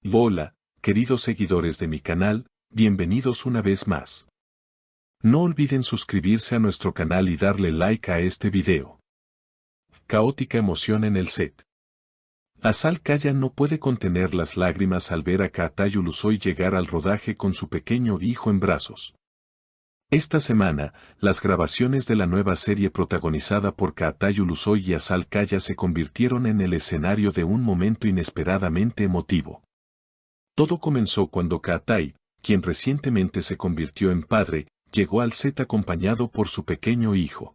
Hola, queridos seguidores de mi canal, bienvenidos una vez más. No olviden suscribirse a nuestro canal y darle like a este video. Caótica emoción en el set. Azal Kaya no puede contener las lágrimas al ver a Kaatay Ulusoy llegar al rodaje con su pequeño hijo en brazos. Esta semana, las grabaciones de la nueva serie protagonizada por Kaatay Ulusoy y Azal Kaya se convirtieron en el escenario de un momento inesperadamente emotivo. Todo comenzó cuando Kaatay, quien recientemente se convirtió en padre, llegó al set acompañado por su pequeño hijo.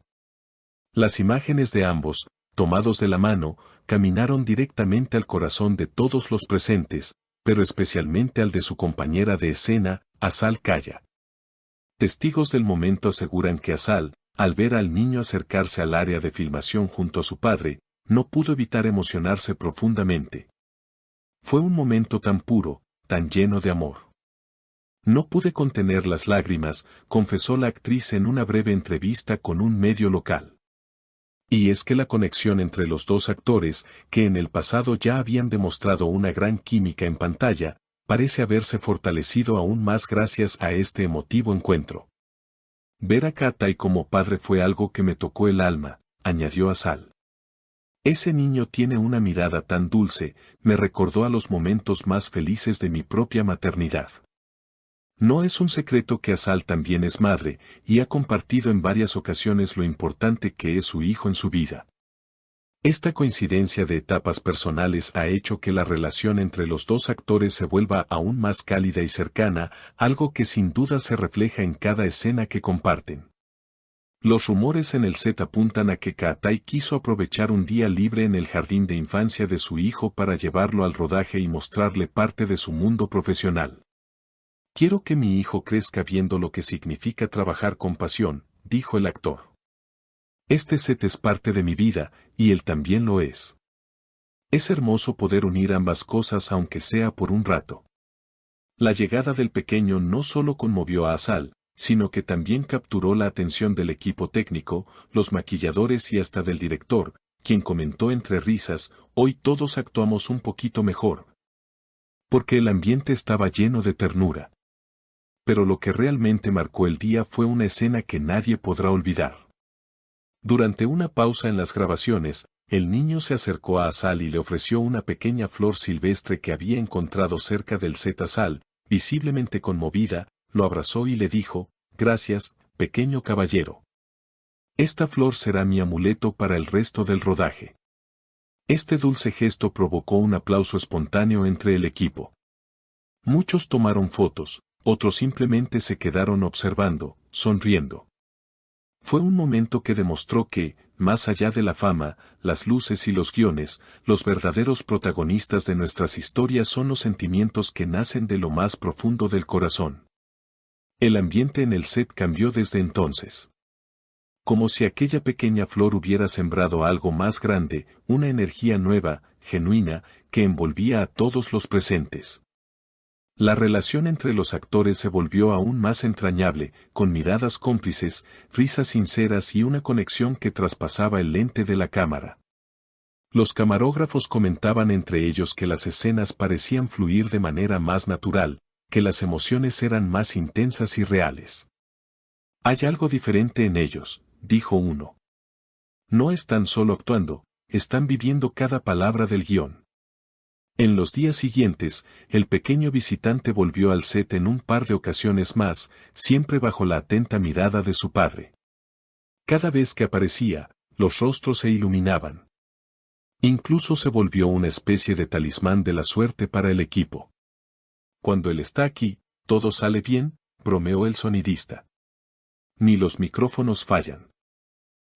Las imágenes de ambos, tomados de la mano, caminaron directamente al corazón de todos los presentes, pero especialmente al de su compañera de escena, Azal Kaya. Testigos del momento aseguran que Azal, al ver al niño acercarse al área de filmación junto a su padre, no pudo evitar emocionarse profundamente. Fue un momento tan puro, tan lleno de amor. No pude contener las lágrimas, confesó la actriz en una breve entrevista con un medio local. Y es que la conexión entre los dos actores, que en el pasado ya habían demostrado una gran química en pantalla, parece haberse fortalecido aún más gracias a este emotivo encuentro. Ver a Kaatay como padre fue algo que me tocó el alma, añadió Azal. Ese niño tiene una mirada tan dulce, me recordó a los momentos más felices de mi propia maternidad. No es un secreto que Azal también es madre, y ha compartido en varias ocasiones lo importante que es su hijo en su vida. Esta coincidencia de etapas personales ha hecho que la relación entre los dos actores se vuelva aún más cálida y cercana, algo que sin duda se refleja en cada escena que comparten. Los rumores en el set apuntan a que Kaatay quiso aprovechar un día libre en el jardín de infancia de su hijo para llevarlo al rodaje y mostrarle parte de su mundo profesional. Quiero que mi hijo crezca viendo lo que significa trabajar con pasión, dijo el actor. Este set es parte de mi vida, y él también lo es. Es hermoso poder unir ambas cosas aunque sea por un rato. La llegada del pequeño no solo conmovió a Azal, sino que también capturó la atención del equipo técnico, los maquilladores y hasta del director, quien comentó entre risas, hoy todos actuamos un poquito mejor. Porque el ambiente estaba lleno de ternura. Pero lo que realmente marcó el día fue una escena que nadie podrá olvidar. Durante una pausa en las grabaciones, el niño se acercó a Azal y le ofreció una pequeña flor silvestre que había encontrado cerca del set. Azal, visiblemente conmovida, lo abrazó y le dijo, «Gracias, pequeño caballero. Esta flor será mi amuleto para el resto del rodaje». Este dulce gesto provocó un aplauso espontáneo entre el equipo. Muchos tomaron fotos, otros simplemente se quedaron observando, sonriendo. Fue un momento que demostró que, más allá de la fama, las luces y los guiones, los verdaderos protagonistas de nuestras historias son los sentimientos que nacen de lo más profundo del corazón. El ambiente en el set cambió desde entonces. Como si aquella pequeña flor hubiera sembrado algo más grande, una energía nueva, genuina, que envolvía a todos los presentes. La relación entre los actores se volvió aún más entrañable, con miradas cómplices, risas sinceras y una conexión que traspasaba el lente de la cámara. Los camarógrafos comentaban entre ellos que las escenas parecían fluir de manera más natural, que las emociones eran más intensas y reales. «Hay algo diferente en ellos», dijo uno. «No están solo actuando, están viviendo cada palabra del guión». En los días siguientes, el pequeño visitante volvió al set en un par de ocasiones más, siempre bajo la atenta mirada de su padre. Cada vez que aparecía, los rostros se iluminaban. Incluso se volvió una especie de talismán de la suerte para el equipo. «Cuando él está aquí, todo sale bien», bromeó el sonidista. «Ni los micrófonos fallan».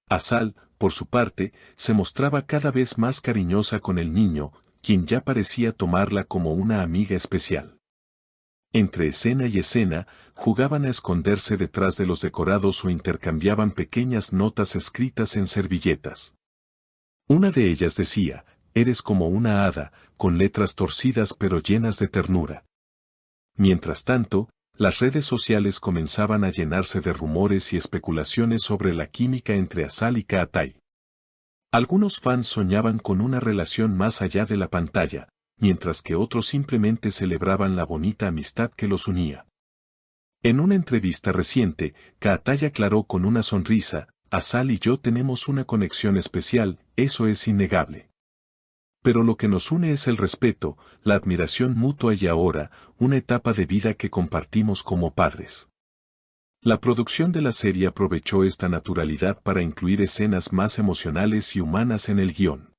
Azal, por su parte, se mostraba cada vez más cariñosa con el niño, quien ya parecía tomarla como una amiga especial. Entre escena y escena, jugaban a esconderse detrás de los decorados o intercambiaban pequeñas notas escritas en servilletas. Una de ellas decía, «Eres como una hada», con letras torcidas pero llenas de ternura. Mientras tanto, las redes sociales comenzaban a llenarse de rumores y especulaciones sobre la química entre Azal y Kaatay. Algunos fans soñaban con una relación más allá de la pantalla, mientras que otros simplemente celebraban la bonita amistad que los unía. En una entrevista reciente, Kaatay aclaró con una sonrisa: Asal y yo tenemos una conexión especial, eso es innegable. Pero lo que nos une es el respeto, la admiración mutua y ahora, una etapa de vida que compartimos como padres. La producción de la serie aprovechó esta naturalidad para incluir escenas más emocionales y humanas en el guión.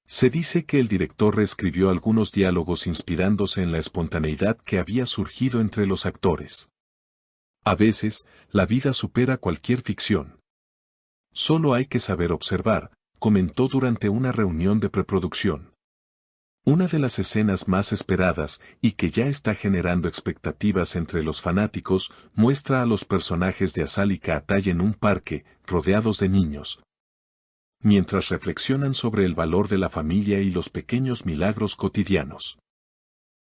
Se dice que el director reescribió algunos diálogos inspirándose en la espontaneidad que había surgido entre los actores. A veces, la vida supera cualquier ficción. Solo hay que saber observar, comentó durante una reunión de preproducción. Una de las escenas más esperadas, y que ya está generando expectativas entre los fanáticos, muestra a los personajes de Asal y Kaatay en un parque, rodeados de niños, mientras reflexionan sobre el valor de la familia y los pequeños milagros cotidianos.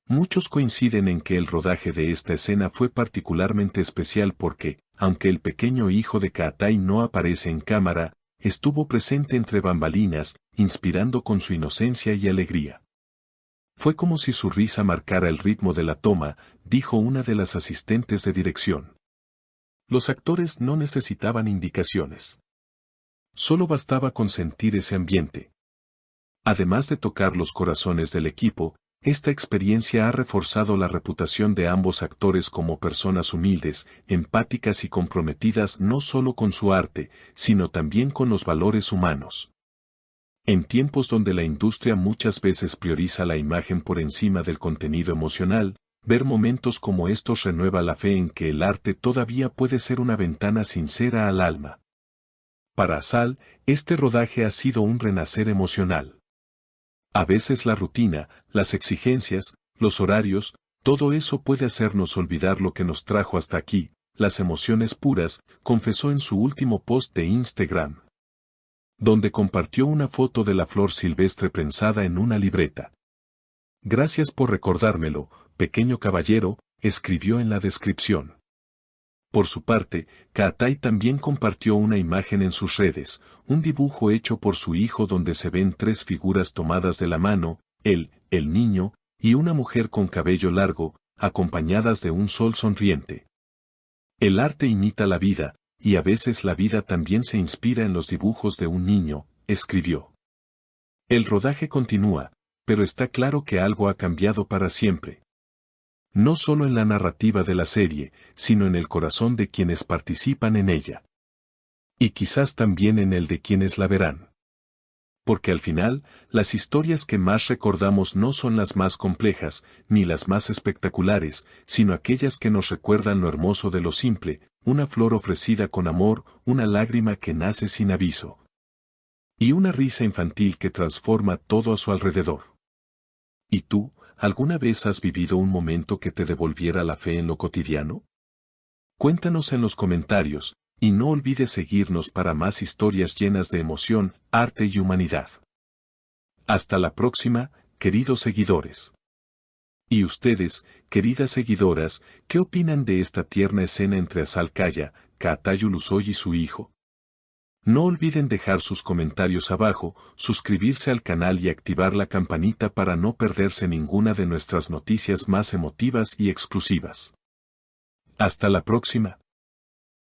Muchos coinciden en que el rodaje de esta escena fue particularmente especial porque, aunque el pequeño hijo de Kaatay no aparece en cámara, estuvo presente entre bambalinas, inspirando con su inocencia y alegría. Fue como si su risa marcara el ritmo de la toma, dijo una de las asistentes de dirección. Los actores no necesitaban indicaciones. Solo bastaba con sentir ese ambiente. Además de tocar los corazones del equipo, esta experiencia ha reforzado la reputación de ambos actores como personas humildes, empáticas y comprometidas no solo con su arte, sino también con los valores humanos. En tiempos donde la industria muchas veces prioriza la imagen por encima del contenido emocional, ver momentos como estos renueva la fe en que el arte todavía puede ser una ventana sincera al alma. Para Asal, este rodaje ha sido un renacer emocional. A veces la rutina, las exigencias, los horarios, todo eso puede hacernos olvidar lo que nos trajo hasta aquí, las emociones puras, confesó en su último post de Instagram, donde compartió una foto de la flor silvestre prensada en una libreta. Gracias por recordármelo, pequeño caballero, escribió en la descripción. Por su parte, Kaatay también compartió una imagen en sus redes, un dibujo hecho por su hijo donde se ven tres figuras tomadas de la mano, él, el niño, y una mujer con cabello largo, acompañadas de un sol sonriente. El arte imita la vida, y a veces la vida también se inspira en los dibujos de un niño, escribió. El rodaje continúa, pero está claro que algo ha cambiado para siempre. No solo en la narrativa de la serie, sino en el corazón de quienes participan en ella. Y quizás también en el de quienes la verán. Porque al final, las historias que más recordamos no son las más complejas, ni las más espectaculares, sino aquellas que nos recuerdan lo hermoso de lo simple, una flor ofrecida con amor, una lágrima que nace sin aviso. Y una risa infantil que transforma todo a su alrededor. ¿Y tú? ¿Alguna vez has vivido un momento que te devolviera la fe en lo cotidiano? Cuéntanos en los comentarios, y no olvides seguirnos para más historias llenas de emoción, arte y humanidad. Hasta la próxima, queridos seguidores. ¿Y ustedes, queridas seguidoras, qué opinan de esta tierna escena entre Asal Kaya, Kaatay Ulusoy y su hijo? No olviden dejar sus comentarios abajo, suscribirse al canal y activar la campanita para no perderse ninguna de nuestras noticias más emotivas y exclusivas. Hasta la próxima.